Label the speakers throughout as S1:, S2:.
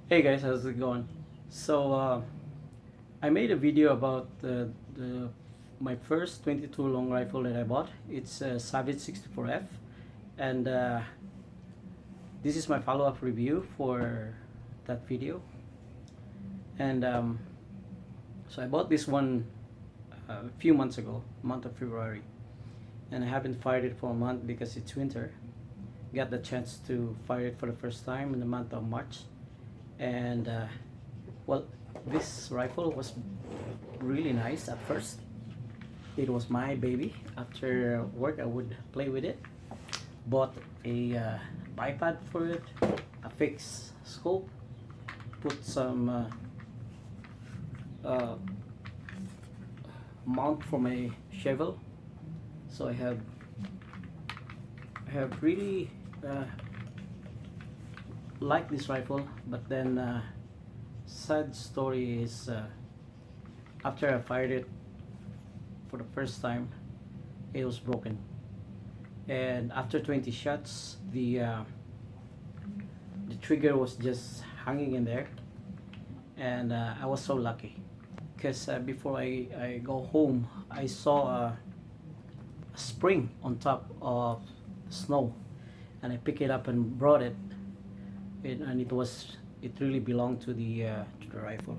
S1: Hey guys, how's it going? So I made a video about my first 22 long rifle that I bought. It's a Savage 64F, and this is my follow-up review for that video. And so I bought this one a few months ago, month of February, and I haven't fired it for a month because it's winter. Got the chance to fire it for the first time in the month of March, and well, this rifle was really nice at first. It was my baby. After work I would play with it. Bought a bipod for it, a fixed scope, put some mount for my shovel. So I have really liked this rifle, but then sad story is after I fired it for the first time, it was broken, and after 20 shots, the trigger was just hanging in there, and I was so lucky because before I go home, I saw a spring on top of snow, and I picked it up and brought it, and it really belonged to the rifle.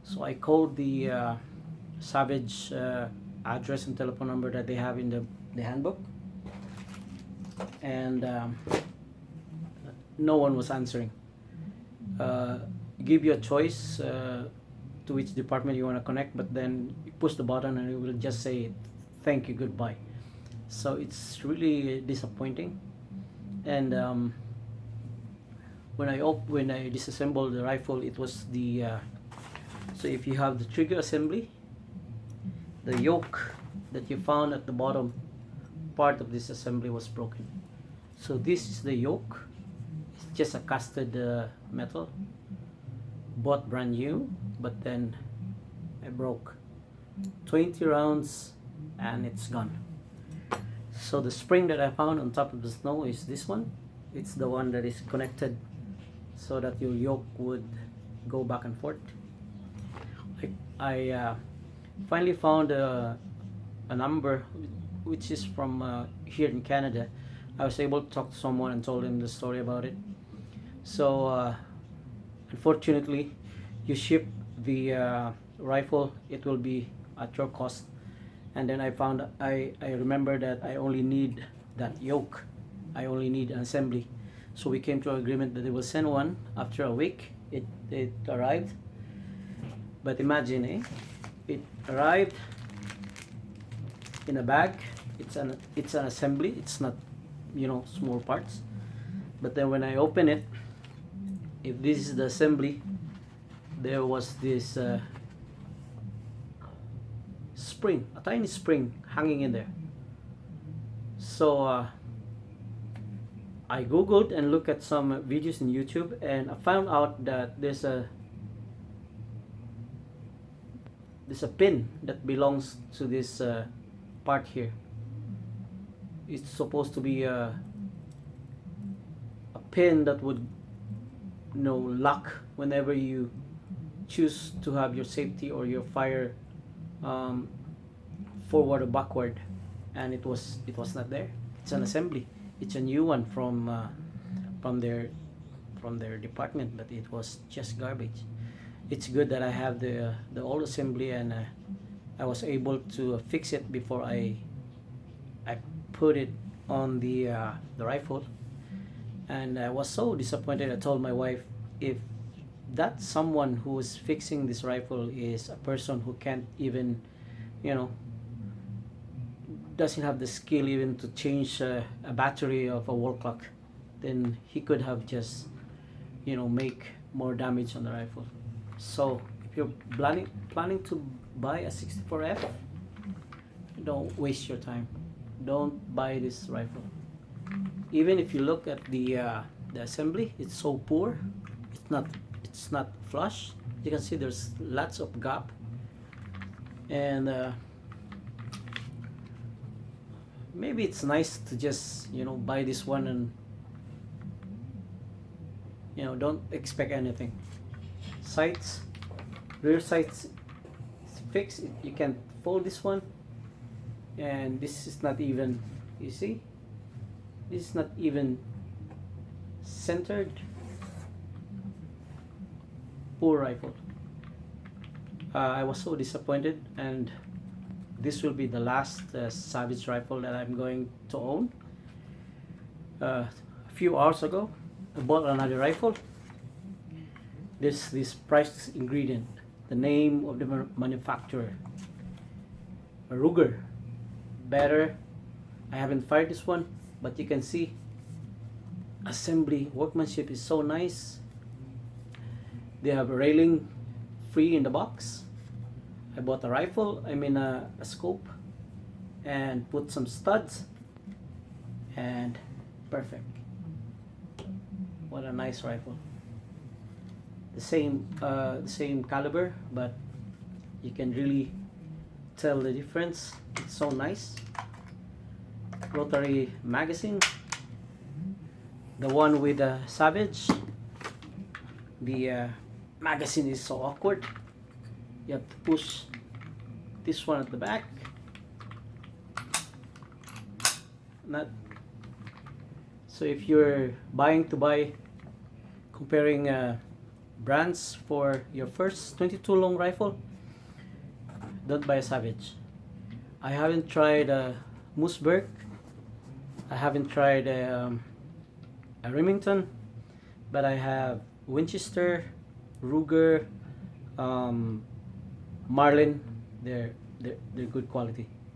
S1: So I called the Savage address and telephone number that they have in the handbook, and no one was answering. uh, Give you a choice to which department you want to connect, but then you push the button and it will just say thank you, goodbye. So it's really disappointing. And when I disassembled the rifle, it was the so if you have the trigger assembly, the yoke that you found at the bottom part of this assembly was broken. So this is the yoke. It's just a casted metal, bought brand new, but then I broke 20 rounds and it's gone. So the spring that I found on top of the snow is this one. It's the one that is connected so that your yoke would go back and forth. I finally found a number which is from here in Canada. I was able to talk to someone and told him the story about it. So unfortunately, you ship the rifle, it will be at your cost. And then I remember that I only need that yoke. I only need an assembly. So we came to an agreement that they will send one after a week. It arrived. But imagine, it arrived in a bag. It's an assembly. It's not, small parts. But then when I open it, if this is the assembly, there was this spring, a tiny spring hanging in there. So I googled and looked at some videos in YouTube, and I found out that there's a pin that belongs to this part here. It's supposed to be a pin that would lock whenever you choose to have your safety or your fire um, forward or backward, and it was not there. It's an assembly. It's a new one from their department, but it was just garbage. It's good that I have the old assembly, and I was able to fix it before I put it on the rifle. And I was so disappointed. I told my wife, if that someone who is fixing this rifle is a person who can't even, you know, doesn't have the skill even to change a battery of a wall clock, then he could have just, make more damage on the rifle. So if you're planning to buy a 64F, don't waste your time. Don't buy this rifle. Even if you look at the assembly, it's so poor. It's not flush. You can see there's lots of gap, and maybe it's nice to just buy this one and You know, don't expect anything. Sights, rear sights fixed. You can fold this one, and this is not even, you see, this is not even centered. Poor rifle. I was so disappointed, and this will be the last Savage rifle that I'm going to own. A few hours ago, I bought another rifle. This price ingredient, the name of the manufacturer, Ruger. Better. I haven't fired this one, but you can see assembly workmanship is so nice. They have a railing free in the box. I bought a rifle, a scope, and put some studs, and perfect. What a nice rifle. The same caliber, but you can really tell the difference. It's so nice. Rotary magazine. The one with the Savage, the magazine is so awkward. You have to push this one at the back. Not so if you're comparing brands for your first 22 long rifle, don't buy a Savage. I haven't tried a Mossberg. I haven't tried a Remington, but I have Winchester, Ruger, Marlin. They're good quality.